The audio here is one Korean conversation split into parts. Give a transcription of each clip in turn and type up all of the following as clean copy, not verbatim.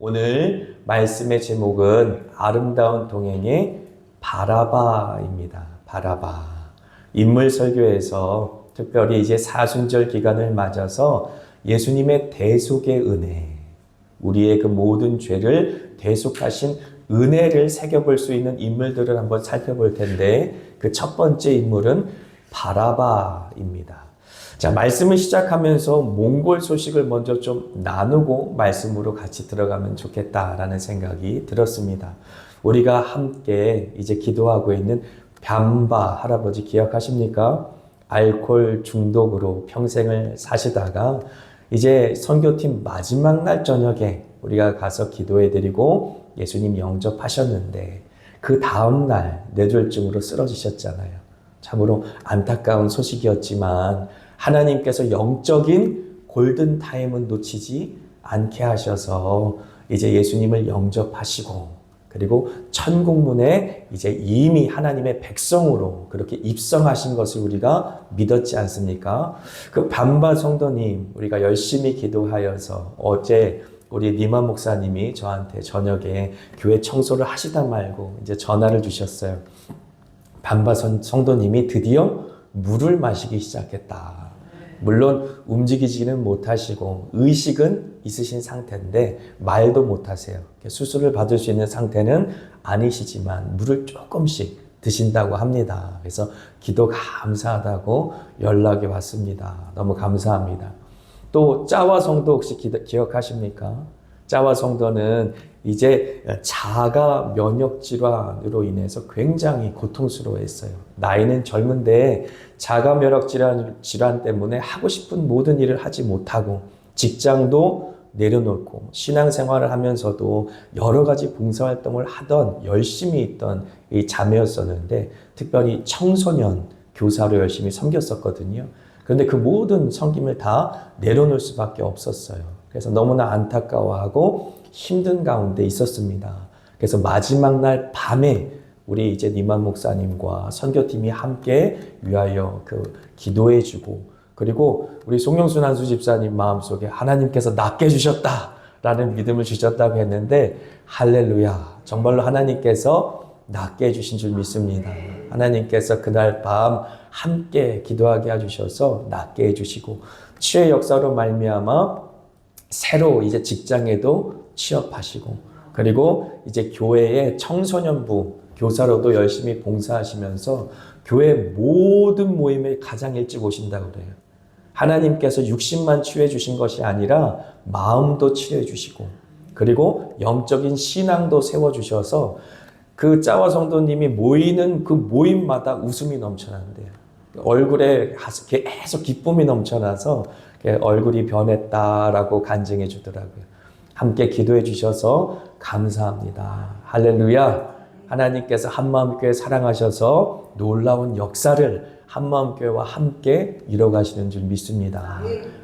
오늘 말씀의 제목은 아름다운 동행의 바라바입니다. 바라바. 인물 설교에서 특별히 이제 사순절 기간을 맞아서 예수님의 대속의 은혜, 우리의 그 모든 죄를 대속하신 은혜를 새겨볼 수 있는 인물들을 한번 살펴볼 텐데 그 첫 번째 인물은 바라바입니다. 자, 말씀을 시작하면서 몽골 소식을 먼저 좀 나누고 말씀으로 같이 들어가면 좋겠다라는 생각이 들었습니다. 우리가 함께 이제 기도하고 있는 변바 할아버지 기억하십니까? 알코올 중독으로 평생을 사시다가 이제 선교팀 마지막 날 저녁에 우리가 가서 기도해드리고 예수님 영접하셨는데 그 다음날 뇌졸중으로 쓰러지셨잖아요. 참으로 안타까운 소식이었지만 하나님께서 영적인 골든타임은 놓치지 않게 하셔서 이제 예수님을 영접하시고 그리고 천국문에 이제 이미 하나님의 백성으로 그렇게 입성하신 것을 우리가 믿었지 않습니까? 그 반바 성도님 우리가 열심히 기도하여서 어제 우리 니마 목사님이 저한테 저녁에 교회 청소를 하시다 말고 이제 전화를 주셨어요. 반바 성도님이 드디어 물을 마시기 시작했다. 물론 움직이지는 못하시고 의식은 있으신 상태인데 말도 못하세요. 수술을 받을 수 있는 상태는 아니시지만 물을 조금씩 드신다고 합니다. 그래서 기도 감사하다고 연락이 왔습니다. 너무 감사합니다. 또 짜와 성도 혹시 기억하십니까? 짜와 성도는 이제 자가 면역 질환으로 인해서 굉장히 고통스러워했어요. 나이는 젊은데 자가 면역 질환 때문에 하고 싶은 모든 일을 하지 못하고 직장도 내려놓고 신앙생활을 하면서도 여러 가지 봉사활동을 하던 열심히 있던 이 자매였었는데 특별히 청소년 교사로 열심히 섬겼었거든요. 그런데 그 모든 섬김을 다 내려놓을 수밖에 없었어요. 그래서 너무나 안타까워하고 힘든 가운데 있었습니다. 그래서 마지막 날 밤에 우리 이제 니만 목사님과 선교팀이 함께 위하여 기도해주고 그리고 우리 송영순 한수 집사님 마음속에 하나님께서 낫게 해주셨다라는 믿음을 주셨다고 했는데 할렐루야, 정말로 하나님께서 낫게 해주신 줄 믿습니다. 하나님께서 그날 밤 함께 기도하게 해주셔서 낫게 해주시고 치유의 역사로 말미암아 새로 이제 직장에도 취업하시고 그리고 이제 교회의 청소년부 교사로도 열심히 봉사하시면서 교회 모든 모임에 가장 일찍 오신다고 그래요. 하나님께서 60만 치유해 주신 것이 아니라 마음도 치유해 주시고 그리고 영적인 신앙도 세워주셔서 그 짜와 성도님이 모이는 그 모임마다 웃음이 넘쳐난대요. 얼굴에 계속 기쁨이 넘쳐나서 얼굴이 변했다라고 간증해 주더라고요. 함께 기도해 주셔서 감사합니다. 할렐루야. 하나님께서 한마음교회 사랑하셔서 놀라운 역사를 한마음교회와 함께 이뤄가시는 줄 믿습니다.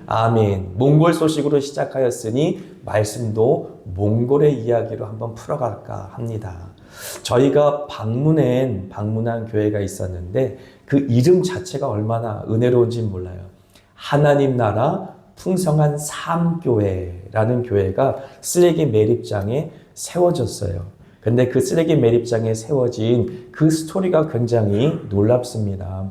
아멘. 몽골 소식으로 시작하였으니 말씀도 몽골의 이야기로 한번 풀어갈까 합니다. 저희가 방문한 교회가 있었는데 그 이름 자체가 얼마나 은혜로운지 몰라요. 하나님 나라 풍성한 삶교회라는 교회가 쓰레기 매립장에 세워졌어요. 근데 그 쓰레기 매립장에 세워진 그 스토리가 굉장히 놀랍습니다.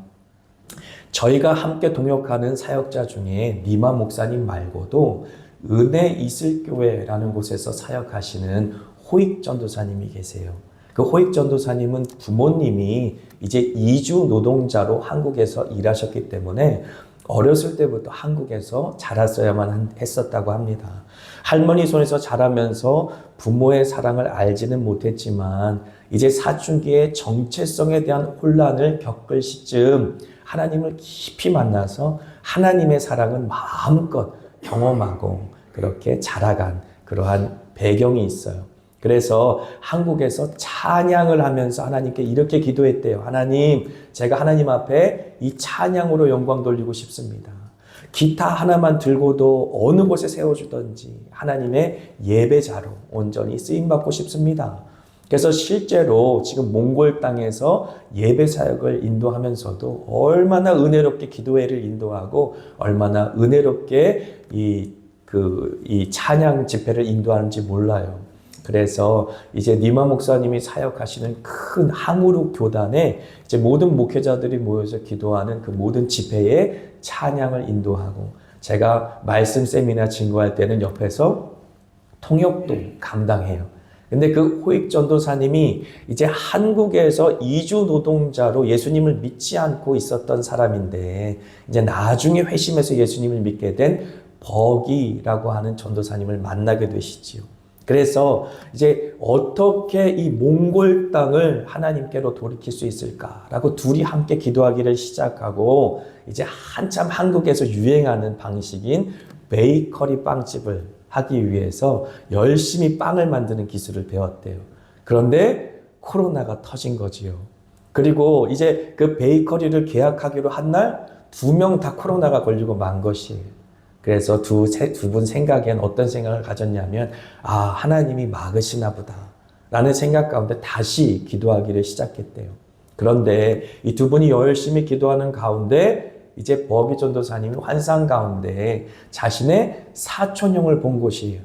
저희가 함께 동역하는 사역자 중에 니마 목사님 말고도 은혜 있을 교회라는 곳에서 사역하시는 호익 전도사님이 계세요. 그 호익 전도사님은 부모님이 이제 이주 노동자로 한국에서 일하셨기 때문에 어렸을 때부터 한국에서 자랐어야만 했었다고 합니다. 할머니 손에서 자라면서 부모의 사랑을 알지는 못했지만 이제 사춘기의 정체성에 대한 혼란을 겪을 시점 하나님을 깊이 만나서 하나님의 사랑은 마음껏 경험하고 그렇게 자라간 그러한 배경이 있어요. 그래서 한국에서 찬양을 하면서 하나님께 이렇게 기도했대요. 하나님, 제가 하나님 앞에 이 찬양으로 영광 돌리고 싶습니다. 기타 하나만 들고도 어느 곳에 세워주든지 하나님의 예배자로 온전히 쓰임받고 싶습니다. 그래서 실제로 지금 몽골 땅에서 예배 사역을 인도하면서도 얼마나 은혜롭게 기도회를 인도하고 얼마나 은혜롭게 이 찬양 집회를 인도하는지 몰라요. 그래서 이제 니마 목사님이 사역하시는 큰 항우루 교단에 이제 모든 목회자들이 모여서 기도하는 그 모든 집회에 찬양을 인도하고, 제가 말씀 세미나 증거할 때는 옆에서 통역도 감당해요. 근데 그 호익 전도사님이 이제 한국에서 이주 노동자로 예수님을 믿지 않고 있었던 사람인데, 이제 나중에 회심해서 예수님을 믿게 된 버기라고 하는 전도사님을 만나게 되시지요. 그래서 이제 어떻게 이 몽골 땅을 하나님께로 돌이킬 수 있을까라고 둘이 함께 기도하기를 시작하고, 이제 한참 한국에서 유행하는 방식인 베이커리 빵집을 하기 위해서 열심히 빵을 만드는 기술을 배웠대요. 그런데 코로나가 터진 거지요. 그리고 이제 그 베이커리를 계약하기로 한 날 2명 다 코로나가 걸리고 만 것이에요. 그래서 두 분 생각엔 어떤 생각을 가졌냐면, 하나님이 막으시나 보다 라는 생각 가운데 다시 기도하기를 시작했대요. 그런데 이 두 분이 열심히 기도하는 가운데 이제 버기 전도사님이 환상 가운데 자신의 사촌형을 본 것이에요.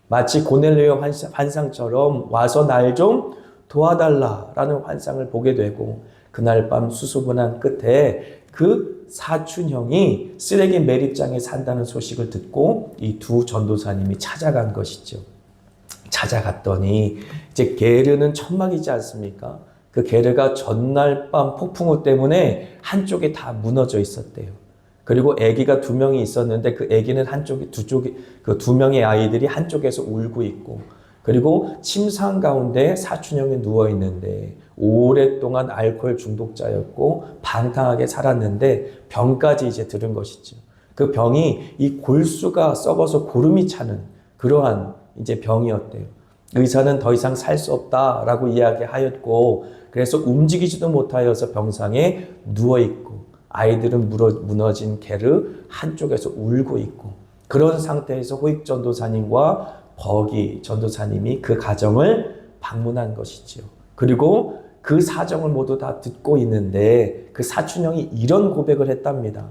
마치 고넬레오 환상처럼 와서 날 좀 도와달라라는 환상을 보게 되고, 그날 밤 수소문한 끝에 그 사촌형이 쓰레기 매립장에 산다는 소식을 듣고 이 두 전도사님이 찾아간 것이죠. 찾아갔더니 이제 게르는 천막이지 않습니까? 그 게르가 전날 밤 폭풍우 때문에 한쪽에 다 무너져 있었대요. 그리고 아기가 2명이 있었는데 그 아기는 그 2명의 아이들이 한쪽에서 울고 있고, 그리고 침상 가운데 사촌형이 누워 있는데 오랫동안 알코올 중독자였고 방탕하게 살았는데 병까지 이제 들은 것이죠. 그 병이 이 골수가 썩어서 고름이 차는 그러한 이제 병이었대요. 의사는 더 이상 살 수 없다라고 이야기하였고, 그래서 움직이지도 못하여서 병상에 누워 있고, 아이들은 무너진 게르 한쪽에서 울고 있고, 그런 상태에서 호익 전도사님과 버기 전도사님이 그 가정을 방문한 것이지요. 그리고 그 사정을 모두 다 듣고 있는데 그 사촌형이 이런 고백을 했답니다.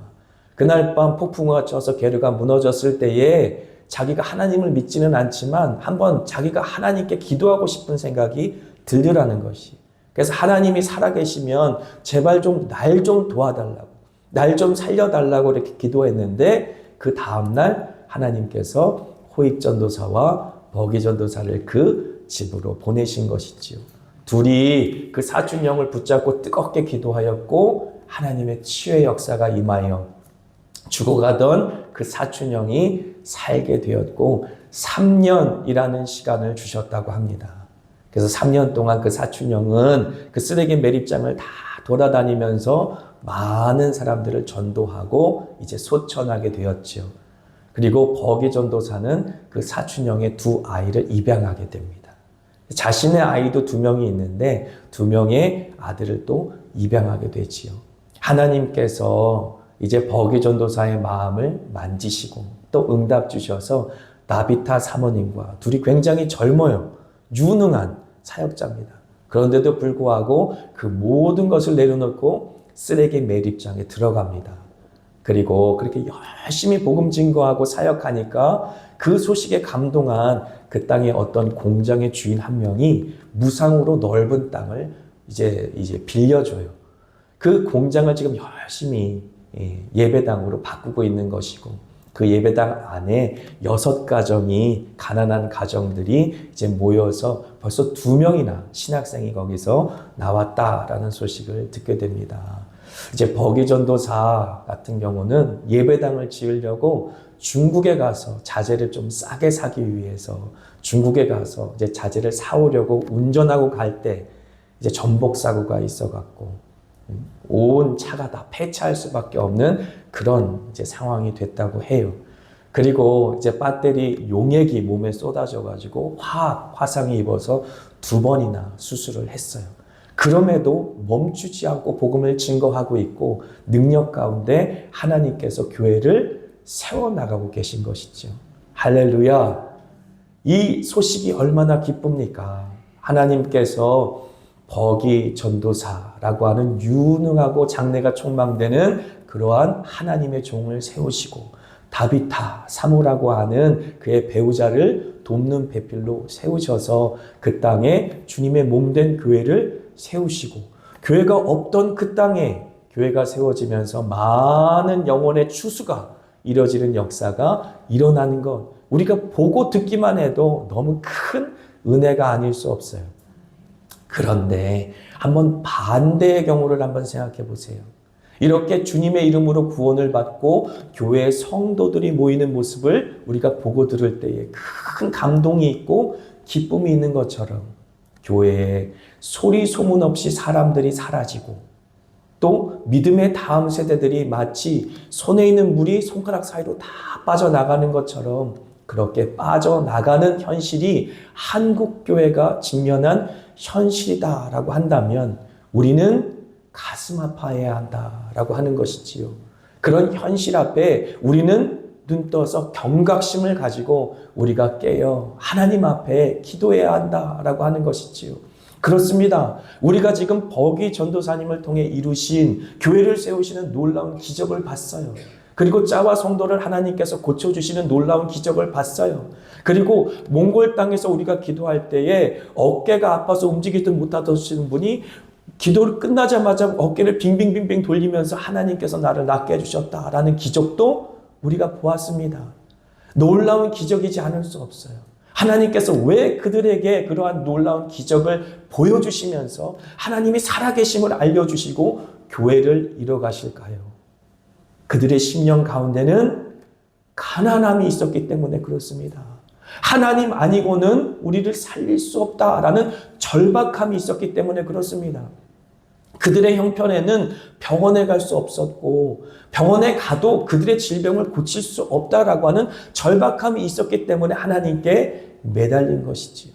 그날 밤 폭풍우가 쳐서 게르가 무너졌을 때에 자기가 하나님을 믿지는 않지만 한번 자기가 하나님께 기도하고 싶은 생각이 들더라는 것이. 그래서 하나님이 살아계시면 제발 좀 날 좀 도와달라고, 날 좀 살려달라고 이렇게 기도했는데, 그 다음날 하나님께서 호익 전도사와 버기 전도사를 그 집으로 보내신 것이지요. 둘이 그 사촌형을 붙잡고 뜨겁게 기도하였고, 하나님의 치유의 역사가 임하여 죽어가던 그 사촌형이 살게 되었고 3년이라는 시간을 주셨다고 합니다. 그래서 3년 동안 그 사촌형은 그 쓰레기 매립장을 다 돌아다니면서 많은 사람들을 전도하고 이제 소천하게 되었죠. 그리고 버기 전도사는 그 사촌형의 2 아이를 입양하게 됩니다. 자신의 아이도 2명이 있는데 2명의 아들을 또 입양하게 되지요. 하나님께서 이제 버기 전도사의 마음을 만지시고 또 응답 주셔서 나비타 사모님과 둘이 굉장히 젊어요. 유능한 사역자입니다. 그런데도 불구하고 그 모든 것을 내려놓고 쓰레기 매립장에 들어갑니다. 그리고 그렇게 열심히 복음 증거하고 사역하니까 그 소식에 감동한 그 땅의 어떤 공장의 주인 한 명이 무상으로 넓은 땅을 이제 빌려줘요. 그 공장을 지금 열심히 예배당으로 바꾸고 있는 것이고, 그 예배당 안에 6가정이 가난한 가정들이 이제 모여서 벌써 2명이나 신학생이 거기서 나왔다라는 소식을 듣게 됩니다. 이제 버기 전도사 같은 경우는 예배당을 지으려고 중국에 가서 자재를 좀 싸게 사기 위해서 중국에 가서 이제 자재를 사오려고 운전하고 갈 때 이제 전복 사고가 있어갖고 온 차가 다 폐차할 수밖에 없는 그런 이제 상황이 됐다고 해요. 그리고 이제 배터리 용액이 몸에 쏟아져가지고 화상이 입어서 2번이나 수술을 했어요. 그럼에도 멈추지 않고 복음을 증거하고 있고 능력 가운데 하나님께서 교회를 세워나가고 계신 것이죠. 할렐루야! 이 소식이 얼마나 기쁩니까? 하나님께서 버기 전도사라고 하는 유능하고 장래가 촉망되는 그러한 하나님의 종을 세우시고 다비타, 사모라고 하는 그의 배우자를 돕는 배필로 세우셔서 그 땅에 주님의 몸된 교회를 세우시고, 교회가 없던 그 땅에 교회가 세워지면서 많은 영혼의 추수가 이뤄지는 역사가 일어나는 것, 우리가 보고 듣기만 해도 너무 큰 은혜가 아닐 수 없어요. 그런데 한번 반대의 경우를 한번 생각해 보세요. 이렇게 주님의 이름으로 구원을 받고 교회의 성도들이 모이는 모습을 우리가 보고 들을 때에 큰 감동이 있고 기쁨이 있는 것처럼, 교회에 소리 소문 없이 사람들이 사라지고, 또 믿음의 다음 세대들이 마치 손에 있는 물이 손가락 사이로 다 빠져나가는 것처럼 그렇게 빠져나가는 현실이 한국교회가 직면한 현실이다라고 한다면 우리는 가슴 아파해야 한다라고 하는 것이지요. 그런 현실 앞에 우리는 눈 떠서 경각심을 가지고 우리가 깨어 하나님 앞에 기도해야 한다라고 하는 것이지요. 그렇습니다. 우리가 지금 버기 전도사님을 통해 이루신 교회를 세우시는 놀라운 기적을 봤어요. 그리고 짜와 성도를 하나님께서 고쳐주시는 놀라운 기적을 봤어요. 그리고 몽골 땅에서 우리가 기도할 때에 어깨가 아파서 움직이지 못하시는 분이 기도를 끝나자마자 어깨를 빙빙빙빙 돌리면서 하나님께서 나를 낫게 해주셨다라는 기적도 우리가 보았습니다. 놀라운 기적이지 않을 수 없어요. 하나님께서 왜 그들에게 그러한 놀라운 기적을 보여주시면서 하나님이 살아계심을 알려주시고 교회를 이뤄가실까요? 그들의 심령 가운데는 가난함이 있었기 때문에 그렇습니다. 하나님 아니고는 우리를 살릴 수 없다라는 절박함이 있었기 때문에 그렇습니다. 그들의 형편에는 병원에 갈 수 없었고, 병원에 가도 그들의 질병을 고칠 수 없다라고 하는 절박함이 있었기 때문에 하나님께 매달린 것이지요.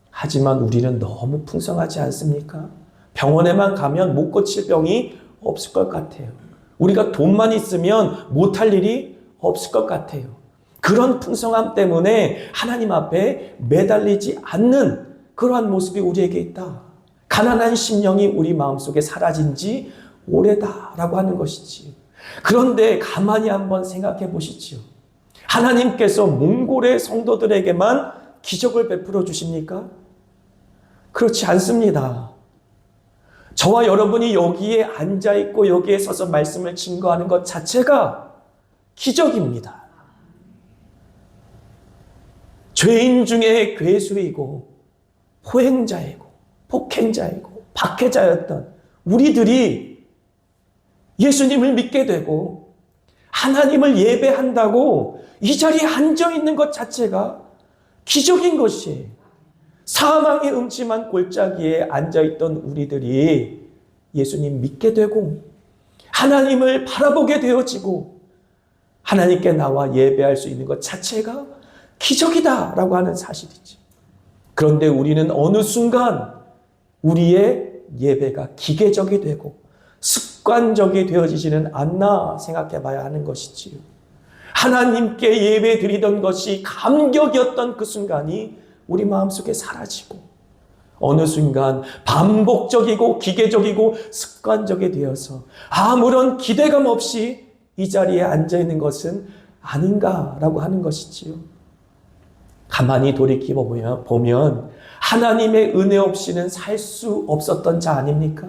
하지만 우리는 너무 풍성하지 않습니까? 병원에만 가면 못 고칠 병이 없을 것 같아요. 우리가 돈만 있으면 못할 일이 없을 것 같아요. 그런 풍성함 때문에 하나님 앞에 매달리지 않는 그러한 모습이 우리에게 있다. 가난한 심령이 우리 마음속에 사라진 지 오래다라고 하는 것이지. 그런데 가만히 한번 생각해 보시지요. 하나님께서 몽골의 성도들에게만 기적을 베풀어 주십니까? 그렇지 않습니다. 저와 여러분이 여기에 앉아있고 여기에 서서 말씀을 증거하는 것 자체가 기적입니다. 죄인 중에 괴수이고 포행자이고 폭행자이고 박해자였던 우리들이 예수님을 믿게 되고 하나님을 예배한다고 이 자리에 앉아있는 것 자체가 기적인 것이에요. 사망의 음침한 골짜기에 앉아있던 우리들이 예수님 믿게 되고 하나님을 바라보게 되어지고 하나님께 나와 예배할 수 있는 것 자체가 기적이다라고 하는 사실이죠. 그런데 우리는 어느 순간 우리의 예배가 기계적이 되고 습관적이 되어지지는 않나 생각해 봐야 하는 것이지요. 하나님께 예배 드리던 것이 감격이었던 그 순간이 우리 마음속에 사라지고 어느 순간 반복적이고 기계적이고 습관적이 되어서 아무런 기대감 없이 이 자리에 앉아있는 것은 아닌가라고 하는 것이지요. 가만히 돌이켜 보면 하나님의 은혜 없이는 살 수 없었던 자 아닙니까?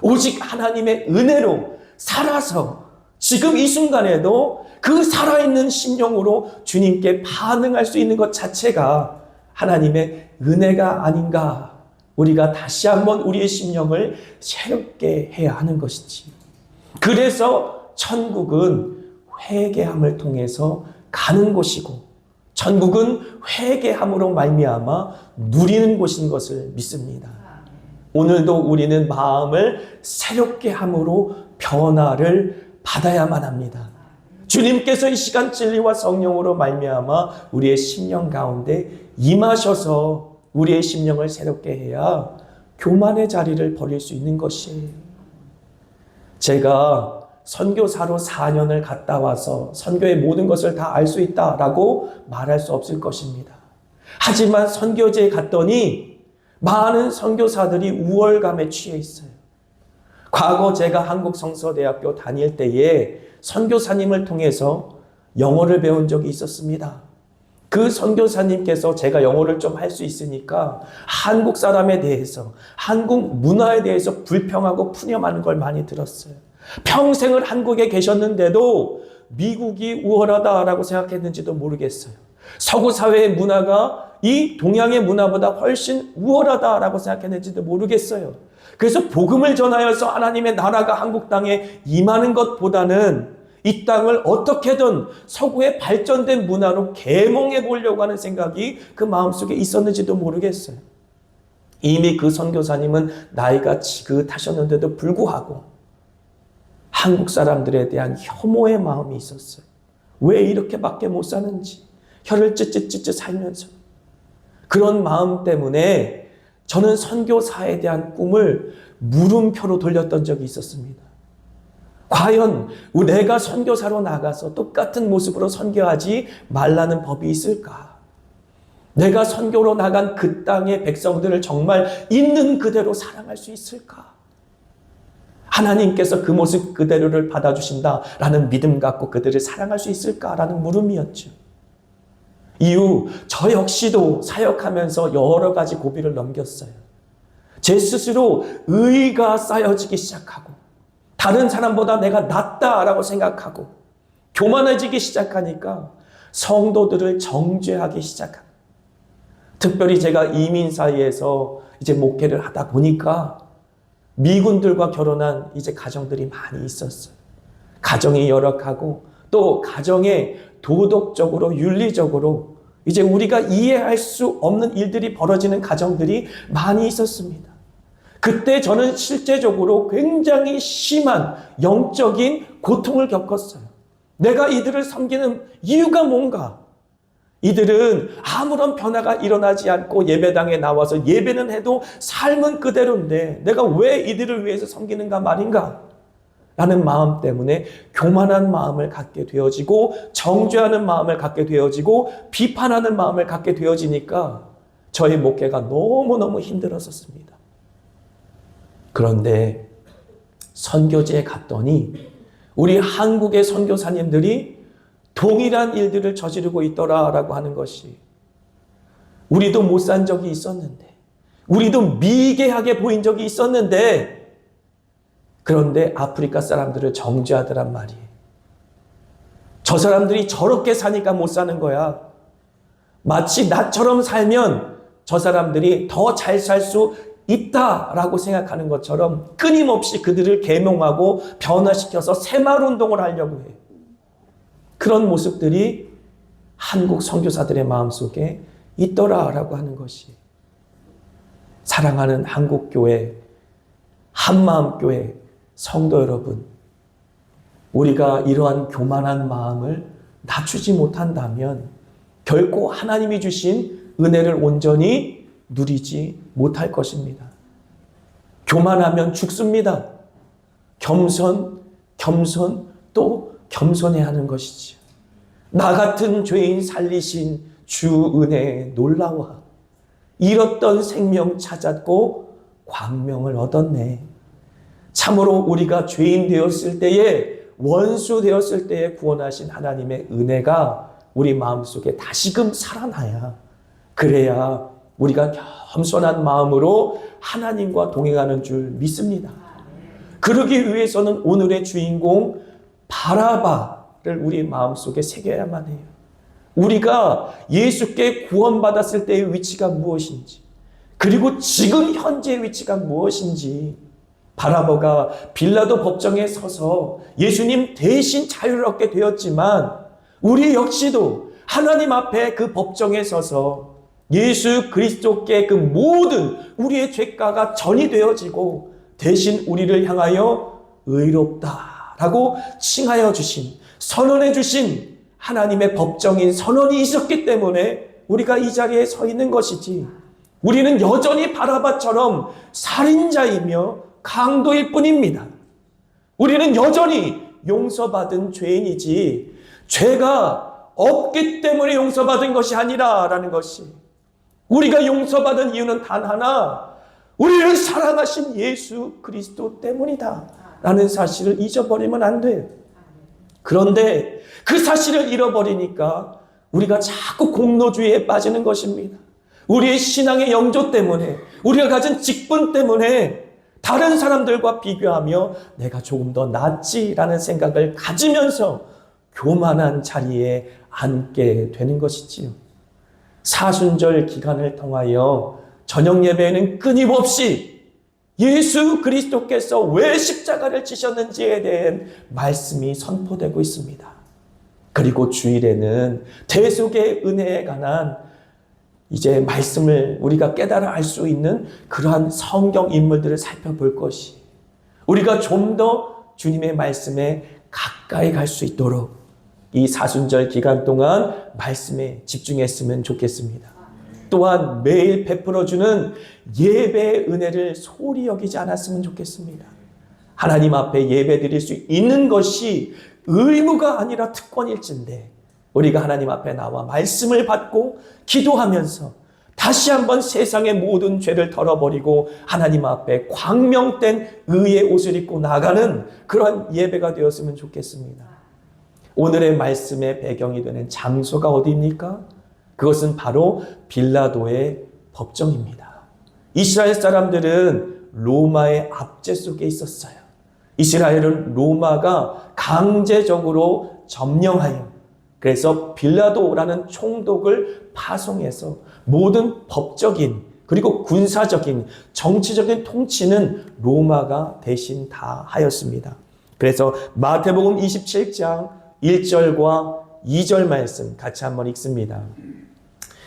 오직 하나님의 은혜로 살아서 지금 이 순간에도 그 살아있는 심령으로 주님께 반응할 수 있는 것 자체가 하나님의 은혜가 아닌가. 우리가 다시 한번 우리의 심령을 새롭게 해야 하는 것이지. 그래서 천국은 회개함을 통해서 가는 곳이고 천국은 회개함으로 말미암아 누리는 곳인 것을 믿습니다. 오늘도 우리는 마음을 새롭게 함으로 변화를 받아야만 합니다. 주님께서 이 시간 진리와 성령으로 말미암아 우리의 심령 가운데 임하셔서 우리의 심령을 새롭게 해야 교만의 자리를 버릴 수 있는 것이에요. 제가 선교사로 4년을 갔다 와서 선교의 모든 것을 다 알 수 있다라고 말할 수 없을 것입니다. 하지만 선교지에 갔더니 많은 선교사들이 우월감에 취해 있어요. 과거 제가 한국성서대학교 다닐 때에 선교사님을 통해서 영어를 배운 적이 있었습니다. 그 선교사님께서 제가 영어를 좀 할 수 있으니까 한국 사람에 대해서, 한국 문화에 대해서 불평하고 푸념하는 걸 많이 들었어요. 평생을 한국에 계셨는데도 미국이 우월하다라고 생각했는지도 모르겠어요. 서구 사회의 문화가 이 동양의 문화보다 훨씬 우월하다라고 생각했는지도 모르겠어요. 그래서 복음을 전하여서 하나님의 나라가 한국 땅에 임하는 것보다는 이 땅을 어떻게든 서구의 발전된 문화로 계몽해 보려고 하는 생각이 그 마음속에 있었는지도 모르겠어요. 이미 그 선교사님은 나이가 지긋하셨는데도 불구하고 한국 사람들에 대한 혐오의 마음이 있었어요. 왜 이렇게밖에 못 사는지, 혀를 ጭጭጭጭ 살면서. 그런 마음 때문에 저는 선교사에 대한 꿈을 물음표로 돌렸던 적이 있었습니다. 과연 내가 선교사로 나가서 똑같은 모습으로 선교하지 말라는 법이 있을까? 내가 선교로 나간 그 땅의 백성들을 정말 있는 그대로 사랑할 수 있을까? 하나님께서 그 모습 그대로를 받아주신다라는 믿음 갖고 그들을 사랑할 수 있을까라는 물음이었죠. 이후 저 역시도 사역하면서 여러 가지 고비를 넘겼어요. 제 스스로 의의가 쌓여지기 시작하고 다른 사람보다 내가 낫다라고 생각하고 교만해지기 시작하니까 성도들을 정죄하기 시작합니다. 특별히 제가 이민 사이에서 이제 목회를 하다 보니까 미군들과 결혼한 이제 가정들이 많이 있었어요. 가정이 열악하고 또 가정에 도덕적으로 윤리적으로 이제 우리가 이해할 수 없는 일들이 벌어지는 가정들이 많이 있었습니다. 그때 저는 실제적으로 굉장히 심한 영적인 고통을 겪었어요. 내가 이들을 섬기는 이유가 뭔가? 이들은 아무런 변화가 일어나지 않고 예배당에 나와서 예배는 해도 삶은 그대로인데 내가 왜 이들을 위해서 섬기는가 말인가? 라는 마음 때문에 교만한 마음을 갖게 되어지고 정죄하는 마음을 갖게 되어지고 비판하는 마음을 갖게 되어지니까 저희 목회가 너무너무 힘들었었습니다. 그런데 선교지에 갔더니 우리 한국의 선교사님들이 동일한 일들을 저지르고 있더라라고 하는 것이 우리도 못 산 적이 있었는데 우리도 미개하게 보인 적이 있었는데 그런데 아프리카 사람들을 정죄하더란 말이에요. 저 사람들이 저렇게 사니까 못 사는 거야. 마치 나처럼 살면 저 사람들이 더 잘 살 수 있다라고 생각하는 것처럼 끊임없이 그들을 계몽하고 변화시켜서 새마을운동을 하려고 해요. 그런 모습들이 한국 선교사들의 마음속에 있더라라고 하는 것이 사랑하는 한국교회, 한마음교회 성도 여러분, 우리가 이러한 교만한 마음을 낮추지 못한다면 결코 하나님이 주신 은혜를 온전히 누리지 못할 것입니다. 교만하면 죽습니다. 겸손, 또 겸손해야 하는 것이지요. 나 같은 죄인 살리신 주 은혜에 놀라워 잃었던 생명 찾았고 광명을 얻었네. 참으로 우리가 죄인 되었을 때에 원수 되었을 때에 구원하신 하나님의 은혜가 우리 마음속에 다시금 살아나야 그래야 우리가 겸손한 마음으로 하나님과 동행하는 줄 믿습니다. 그러기 위해서는 오늘의 주인공 바라바를 우리 마음속에 새겨야만 해요. 우리가 예수께 구원받았을 때의 위치가 무엇인지 그리고 지금 현재의 위치가 무엇인지 바라바가 빌라도 법정에 서서 예수님 대신 자유를 얻게 되었지만 우리 역시도 하나님 앞에 그 법정에 서서 예수 그리스도께 그 모든 우리의 죄가가 전이되어지고 대신 우리를 향하여 의롭다라고 칭하여 주신 선언해 주신 하나님의 법정인 선언이 있었기 때문에 우리가 이 자리에 서 있는 것이지 우리는 여전히 바라바처럼 살인자이며 강도일 뿐입니다. 우리는 여전히 용서받은 죄인이지 죄가 없기 때문에 용서받은 것이 아니라라는 것이 우리가 용서받은 이유는 단 하나 우리를 사랑하신 예수 그리스도 때문이다 라는 사실을 잊어버리면 안 돼요. 그런데 그 사실을 잃어버리니까 우리가 자꾸 공로주의에 빠지는 것입니다. 우리의 신앙의 영조 때문에, 우리가 가진 직분 때문에 다른 사람들과 비교하며 내가 조금 더 낫지라는 생각을 가지면서 교만한 자리에 앉게 되는 것이지요. 사순절 기간을 통하여 저녁 예배에는 끊임없이 예수 그리스도께서 왜 십자가를 지셨는지에 대한 말씀이 선포되고 있습니다. 그리고 주일에는 대속의 은혜에 관한 이제 말씀을 우리가 깨달아 알 수 있는 그러한 성경 인물들을 살펴볼 것이, 우리가 좀 더 주님의 말씀에 가까이 갈 수 있도록 이 사순절 기간 동안 말씀에 집중했으면 좋겠습니다. 또한 매일 베풀어주는 예배의 은혜를 소홀히 여기지 않았으면 좋겠습니다. 하나님 앞에 예배 드릴 수 있는 것이 의무가 아니라 특권일진데, 우리가 하나님 앞에 나와 말씀을 받고 기도하면서 다시 한번 세상의 모든 죄를 털어버리고 하나님 앞에 광명된 의의 옷을 입고 나가는 그런 예배가 되었으면 좋겠습니다. 오늘의 말씀의 배경이 되는 장소가 어디입니까? 그것은 바로 빌라도의 법정입니다. 이스라엘 사람들은 로마의 압제 속에 있었어요. 이스라엘은 로마가 강제적으로 점령하여, 그래서 빌라도라는 총독을 파송해서 모든 법적인 그리고 군사적인 정치적인 통치는 로마가 대신 다 하였습니다. 그래서 마태복음 27장 1절과 2절 말씀 같이 한번 읽습니다.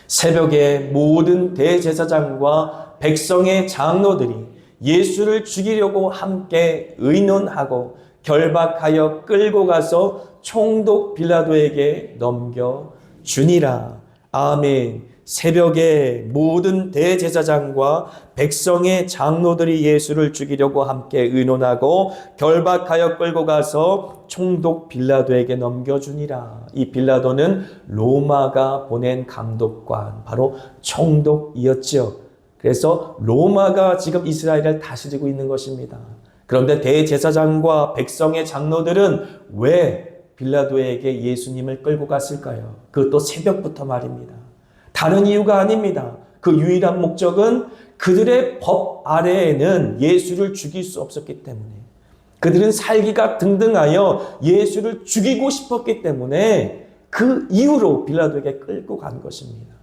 새벽에 모든 대제사장과 백성의 장로들이 예수를 죽이려고 함께 의논하고 결박하여 끌고 가서 총독 빌라도에게 넘겨주니라. 아멘. 새벽에 모든 대제사장과 백성의 장로들이 예수를 죽이려고 함께 의논하고 결박하여 끌고 가서 총독 빌라도에게 넘겨주니라. 이 빌라도는 로마가 보낸 감독관, 바로 총독이었죠. 그래서 로마가 지금 이스라엘을 다스리고 있는 것입니다. 그런데 대제사장과 백성의 장로들은 왜 빌라도에게 예수님을 끌고 갔을까요? 그것도 새벽부터 말입니다. 다른 이유가 아닙니다. 그 유일한 목적은 그들의 법 아래에는 예수를 죽일 수 없었기 때문에, 그들은 살기가 등등하여 예수를 죽이고 싶었기 때문에 그 이유로 빌라도에게 끌고 간 것입니다.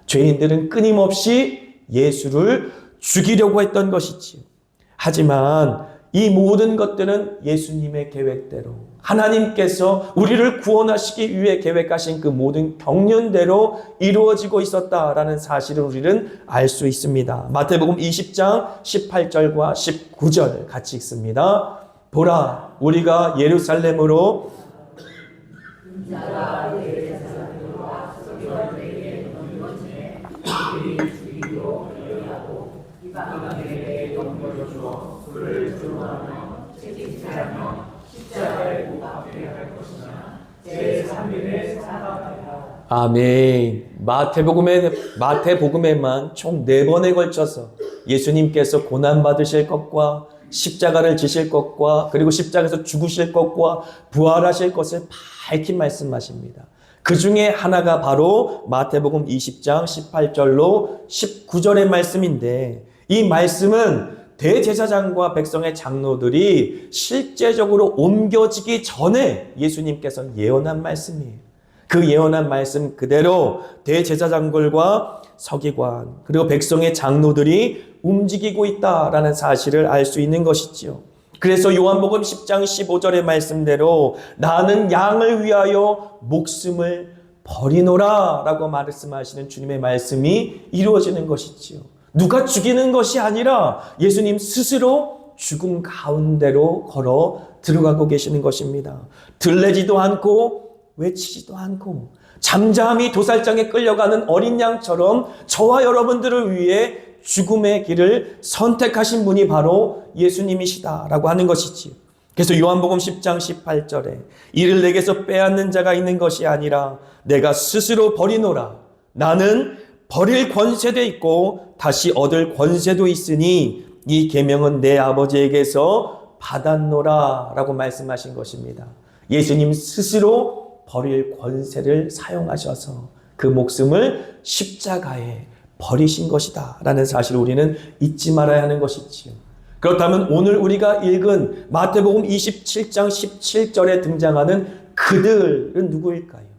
죄인들은 끊임없이 예수를 죽이려고 했던 것이지요. 하지만 이 모든 것들은 예수님의 계획대로, 하나님께서 우리를 구원하시기 위해 계획하신 그 모든 경륜대로 이루어지고 있었다라는 사실을 우리는 알 수 있습니다. 마태복음 20장 18절과 19절 같이 읽습니다. 보라, 우리가 예루살렘으로 아멘. 마태복음에만 총 4번에 걸쳐서 예수님께서 고난받으실 것과 십자가를 지실 것과 그리고 십자가에서 죽으실 것과 부활하실 것을 밝히 말씀하십니다. 그 중에 하나가 바로 마태복음 20장 18절로 19절의 말씀인데, 이 말씀은 대제사장과 백성의 장로들이 실제적으로 옮겨지기 전에 예수님께서 예언한 말씀이에요. 그 예언한 말씀 그대로 대제사장들과 서기관 그리고 백성의 장로들이 움직이고 있다라는 사실을 알 수 있는 것이지요. 그래서 요한복음 10장 15절의 말씀대로 나는 양을 위하여 목숨을 버리노라 라고 말씀하시는 주님의 말씀이 이루어지는 것이지요. 누가 죽이는 것이 아니라 예수님 스스로 죽음 가운데로 걸어 들어가고 계시는 것입니다. 들레지도 않고 외치지도 않고 잠잠히 도살장에 끌려가는 어린 양처럼 저와 여러분들을 위해 죽음의 길을 선택하신 분이 바로 예수님이시다라고 하는 것이지요. 그래서 요한복음 10장 18절에 이를 내게서 빼앗는 자가 있는 것이 아니라 내가 스스로 버리노라. 나는 버릴 권세도 있고 다시 얻을 권세도 있으니 이 계명은 내 아버지에게서 받았노라 라고 말씀하신 것입니다. 예수님 스스로 버릴 권세를 사용하셔서 그 목숨을 십자가에 버리신 것이다 라는 사실을 우리는 잊지 말아야 하는 것이지요. 그렇다면 오늘 우리가 읽은 마태복음 27장 17절에 등장하는 그들은 누구일까요?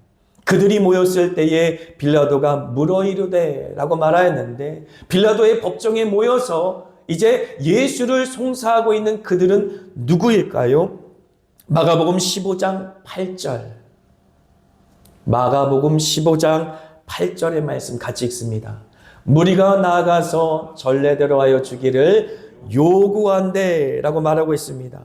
그들이 모였을 때에 빌라도가 물어 이르되 라고 말하였는데, 빌라도의 법정에 모여서 이제 예수를 송사하고 있는 그들은 누구일까요? 마가복음 15장 8절. 마가복음 15장 8절의 말씀 같이 읽습니다. 무리가 나아가서 전례대로 하여 주기를 요구한대 라고 말하고 있습니다.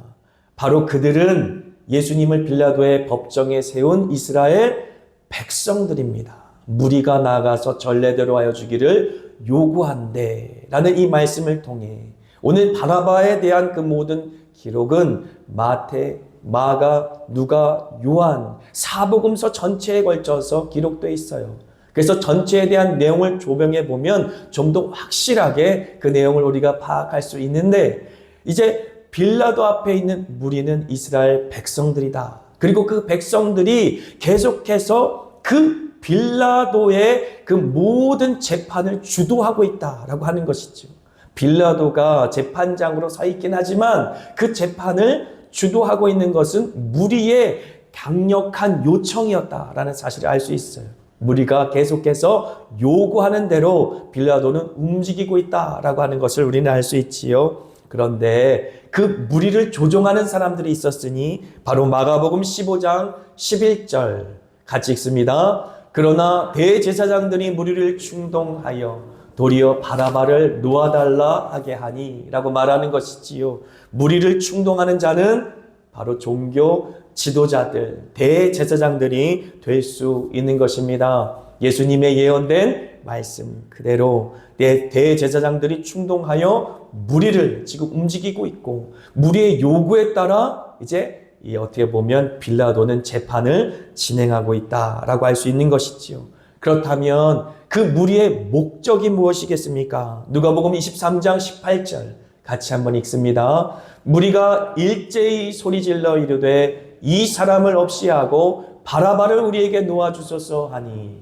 바로 그들은 예수님을 빌라도의 법정에 세운 이스라엘 백성들입니다. 무리가 나아가서 전례대로 하여 주기를 요구한대 라는 이 말씀을 통해 오늘 바라바에 대한 그 모든 기록은 마태, 마가, 누가, 요한 사복음서 전체에 걸쳐서 기록되어 있어요. 그래서 전체에 대한 내용을 조명해 보면 좀 더 확실하게 그 내용을 우리가 파악할 수 있는데, 이제 빌라도 앞에 있는 무리는 이스라엘 백성들이다. 그리고 그 백성들이 계속해서 그 빌라도의 그 모든 재판을 주도하고 있다라고 하는 것이죠. 빌라도가 재판장으로 서 있긴 하지만 그 재판을 주도하고 있는 것은 무리의 강력한 요청이었다라는 사실을 알 수 있어요. 무리가 계속해서 요구하는 대로 빌라도는 움직이고 있다라고 하는 것을 우리는 알 수 있지요. 그런데 그 무리를 조종하는 사람들이 있었으니 바로 마가복음 15장 11절 같이 읽습니다. 그러나 대제사장들이 무리를 충동하여 도리어 바라바를 놓아달라 하게 하니 라고 말하는 것이지요. 무리를 충동하는 자는 바로 종교 지도자들, 대제사장들이 될 수 있는 것입니다. 예수님의 예언된 말씀 그대로 대제사장들이 충동하여 무리를 지금 움직이고 있고, 무리의 요구에 따라 이제 어떻게 보면 빌라도는 재판을 진행하고 있다라고 할 수 있는 것이지요. 그렇다면 그 무리의 목적이 무엇이겠습니까? 누가복음 23장 18절 같이 한번 읽습니다. 무리가 일제히 소리질러 이르되 이 사람을 없이 하고 바라바를 우리에게 놓아주소서 하니.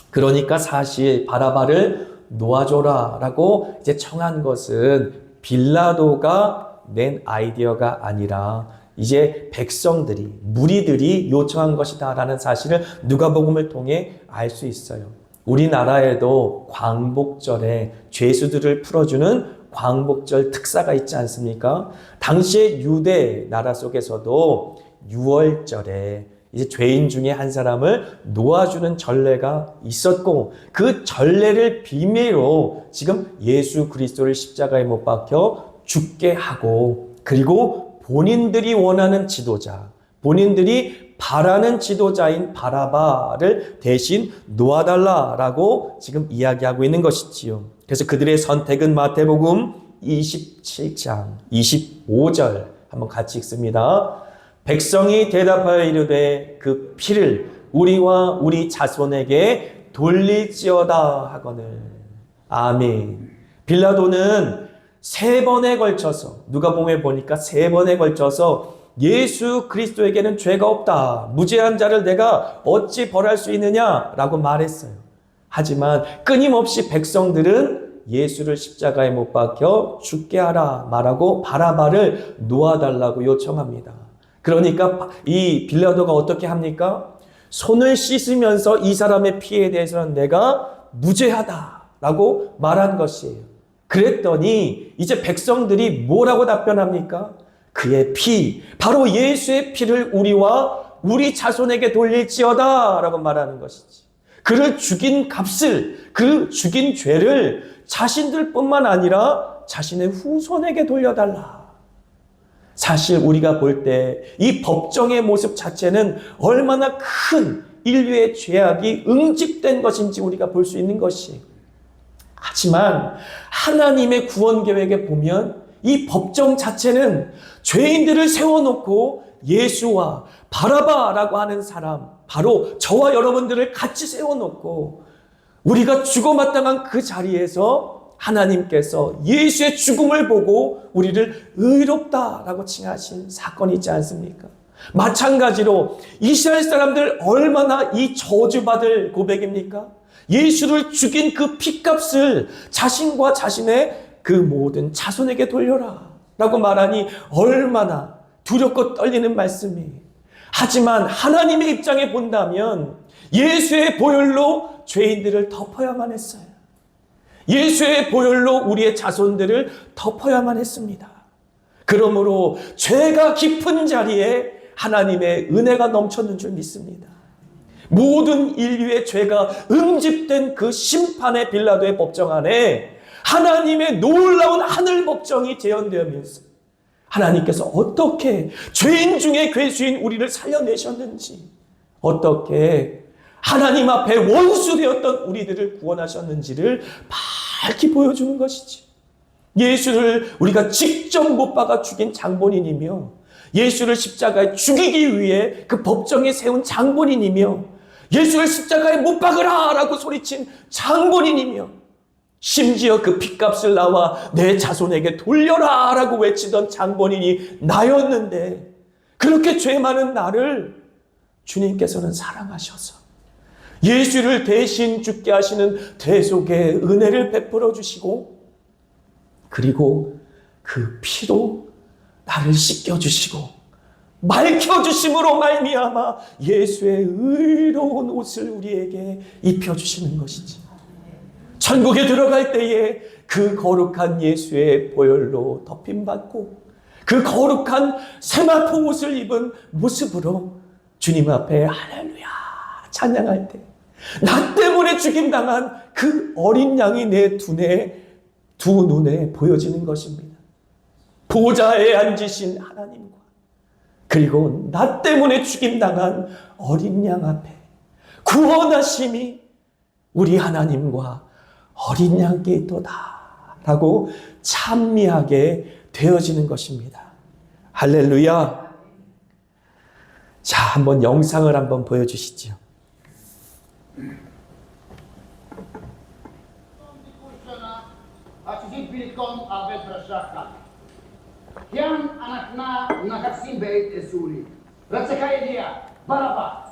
그러니까 사실 바라바를 놓아줘라 라고 이제 청한 것은 빌라도가 낸 아이디어가 아니라 이제 백성들이, 무리들이 요청한 것이다 라는 사실을 누가복음을 통해 알 수 있어요. 우리나라에도 광복절에 죄수들을 풀어주는 광복절 특사가 있지 않습니까? 당시에 유대 나라 속에서도 6월절에 이제 죄인 중에 한 사람을 놓아주는 전례가 있었고, 그 전례를 비밀로 지금 예수 그리스도를 십자가에 못 박혀 죽게 하고, 그리고 본인들이 원하는 지도자, 본인들이 바라는 지도자인 바라바를 대신 놓아달라라고 지금 이야기하고 있는 것이지요. 그래서 그들의 선택은 마태복음 27장 25절 한번 같이 읽습니다. 백성이 대답하여 이르되 그 피를 우리와 우리 자손에게 돌릴지어다 하거늘. 아멘. 빌라도는 3번에 걸쳐서, 누가복음에 보니까 3번에 걸쳐서 예수 그리스도에게는 죄가 없다, 무죄한 자를 내가 어찌 벌할 수 있느냐라고 말했어요. 하지만 끊임없이 백성들은 예수를 십자가에 못 박혀 죽게 하라 말하고 바라바를 놓아달라고 요청합니다. 그러니까 이 빌라도가 어떻게 합니까? 손을 씻으면서 이 사람의 피에 대해서는 내가 무죄하다라고 말한 것이에요. 그랬더니 이제 백성들이 뭐라고 답변합니까? 그의 피, 바로 예수의 피를 우리와 우리 자손에게 돌릴지어다 라고 말하는 것이지. 그를 죽인 값을, 그 죽인 죄를 자신들뿐만 아니라 자신의 후손에게 돌려달라. 사실 우리가 볼 때 이 법정의 모습 자체는 얼마나 큰 인류의 죄악이 응집된 것인지 우리가 볼 수 있는 것이. 하지만 하나님의 구원 계획에 보면 이 법정 자체는 죄인들을 세워놓고 예수와 바라바라고 하는 사람, 바로 저와 여러분들을 같이 세워놓고 우리가 죽어마땅한 그 자리에서 하나님께서 예수의 죽음을 보고 우리를 의롭다라고 칭하신 사건이 있지 않습니까? 마찬가지로 이스라엘 사람들 얼마나 이 저주받을 고백입니까? 예수를 죽인 그 핏값을 자신과 자신의 그 모든 자손에게 돌려라 라고 말하니 얼마나 두렵고 떨리는 말씀이에요. 하지만 하나님의 입장에 본다면 예수의 보혈로 죄인들을 덮어야만 했어요. 예수의 보혈로 우리의 자손들을 덮어야만 했습니다. 그러므로 죄가 깊은 자리에 하나님의 은혜가 넘쳤는 줄 믿습니다. 모든 인류의 죄가 응집된 그 심판의 빌라도의 법정 안에 하나님의 놀라운 하늘 법정이 재현되면서 하나님께서 어떻게 죄인 중에 괴수인 우리를 살려내셨는지, 어떻게 하나님 앞에 원수되었던 우리들을 구원하셨는지를 밝히 보여주는 것이지. 예수를 우리가 직접 못 박아 죽인 장본인이며, 예수를 십자가에 죽이기 위해 그 법정에 세운 장본인이며, 예수를 십자가에 못 박으라 라고 소리친 장본인이며, 심지어 그 핏값을 나와 내 자손에게 돌려라 라고 외치던 장본인이 나였는데, 그렇게 죄 많은 나를 주님께서는 사랑하셔서 예수를 대신 죽게 하시는 대속의 은혜를 베풀어 주시고, 그리고 그 피로 나를 씻겨주시고 맑혀주심으로 말미암아 예수의 의로운 옷을 우리에게 입혀주시는 것이지. 천국에 들어갈 때에 그 거룩한 예수의 보혈로 덮임받고 그 거룩한 세마포 옷을 입은 모습으로 주님 앞에 할렐루야 찬양할 때, 나 때문에 죽임당한 그 어린 양이 내 두 눈에 보여지는 것입니다. 보좌에 앉으신 하나님과, 그리고 나 때문에 죽임당한 어린 양 앞에 구원하심이 우리 하나님과 어린 양께 있도다 라고 찬미하게 되어지는 것입니다. 할렐루야. 자, 한번 영상을 한번 보여주시죠. At si Pilkom Abed Rasaka. Yan anak na nakasimbay esuri. Ratsakay dia, Baraba.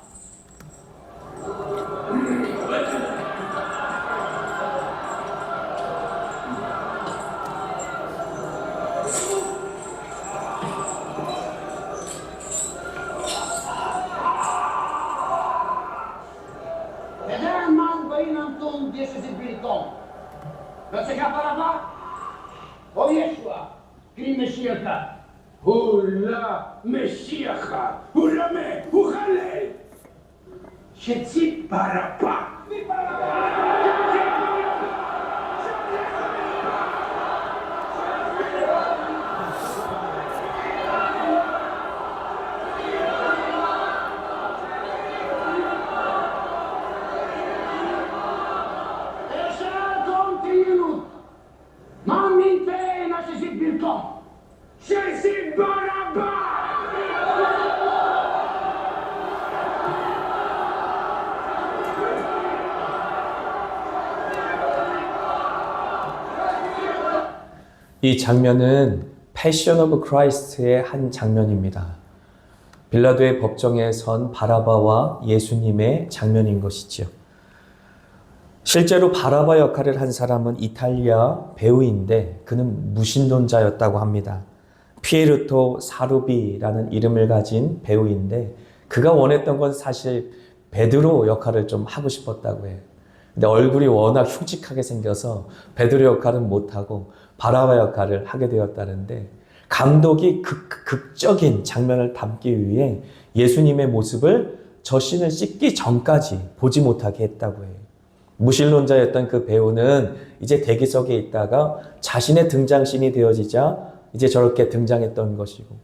Kailangan man ba yun ang tong Diyos si Pilkom? Ratsaka Baraba? O Yeshua, kini Mesiyaka. Hula Mesiyaka. Hula me, Hukale. Shetsi Baraba. 이 장면은 패션 오브 크라이스트의 한 장면입니다. 빌라도의 법정에 선 바라바와 예수님의 장면인 것이죠. 실제로 바라바 역할을 한 사람은 이탈리아 배우인데 그는 무신론자였다고 합니다. 피에르토 사루비라는 이름을 가진 배우인데 그가 원했던 건 사실 베드로 역할을 좀 하고 싶었다고 해요. 근데 얼굴이 워낙 흉측하게 생겨서 베드로 역할은 못하고 바라바 역할을 하게 되었다는데, 감독이 극적인 장면을 담기 위해 예수님의 모습을 젖신을 씻기 전까지 보지 못하게 했다고 해요. 무신론자였던 그 배우는 이제 대기석에 있다가 자신의 등장신이 되어지자 이제 저렇게 등장했던 것이고,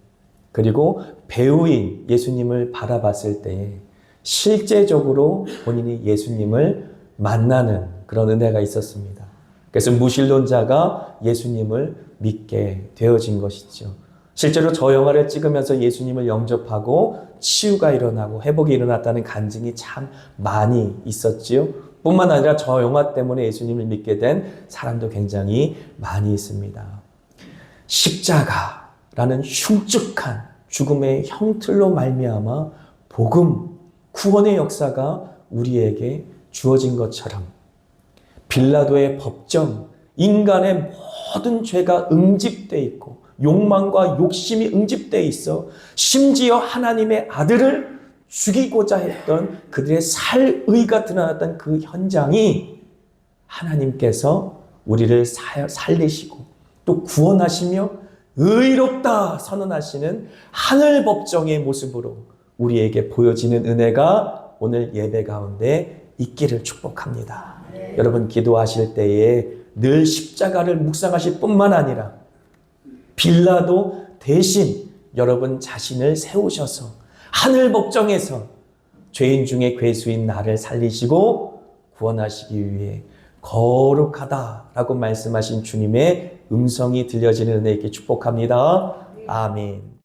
그리고 배우인 예수님을 바라봤을 때에 실제적으로 본인이 예수님을 만나는 그런 은혜가 있었습니다. 그래서 무신론자가 예수님을 믿게 되어진 것이죠. 실제로 저 영화를 찍으면서 예수님을 영접하고 치유가 일어나고 회복이 일어났다는 간증이 참 많이 있었지요. 뿐만 아니라 저 영화 때문에 예수님을 믿게 된 사람도 굉장히 많이 있습니다. 십자가라는 흉측한 죽음의 형틀로 말미암아 복음, 구원의 역사가 우리에게 주어진 것처럼 빌라도의 법정, 인간의 모든 죄가 응집되어 있고 욕망과 욕심이 응집되어 있어 심지어 하나님의 아들을 죽이고자 했던 그들의 살의가 드러났던 그 현장이 하나님께서 우리를 살리시고 또 구원하시며 의롭다 선언하시는 하늘 법정의 모습으로 우리에게 보여지는 은혜가 오늘 예배 가운데 있기를 축복합니다. 여러분 기도하실 때에 늘 십자가를 묵상하실 뿐만 아니라 빌라도 대신 여러분 자신을 세우셔서 하늘 법정에서 죄인 중에 괴수인 나를 살리시고 구원하시기 위해 거룩하다라고 말씀하신 주님의 음성이 들려지는 은혜 있게 축복합니다. 아멘.